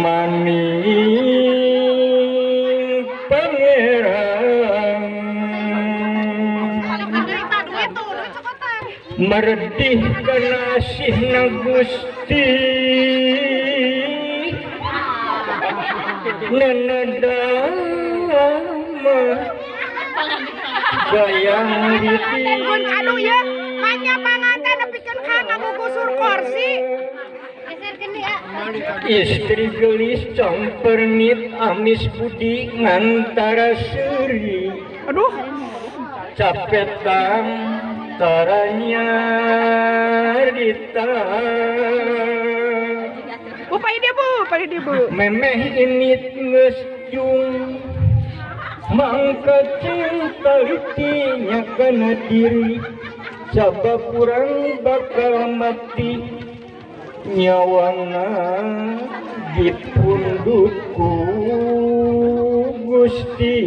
maning pangeran meredih kanasihna Gusti nenadama gayang Pun aduh ya, banyak panganten nepikeun ka ngagugusur kursi. istri gelis campernit amis budi ngantara seri Aduh, capetan taranya dita pada dia bu. memeh init geus jung mangka cinta litinya kana diri sabab kurang bakal mati nyawana dipundukku Gusti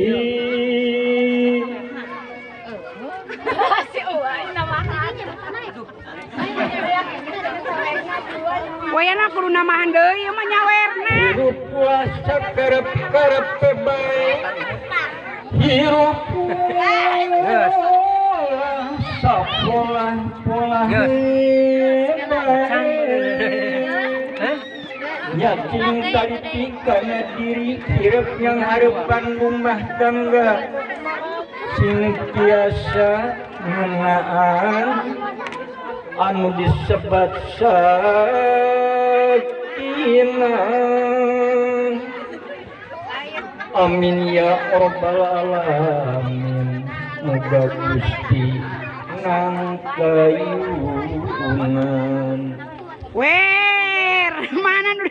Wayana kudu namahan deui mah nyawerna. hirup puasa karep-karep bae hirup puasa pola-pola yakin taliti kana diri hirup yang harapan rumah tangga sing tiasa ngenaan anu disebat sakinah amin ya rabbal alamin moga Gusti ngangkayunan Wer, mana nu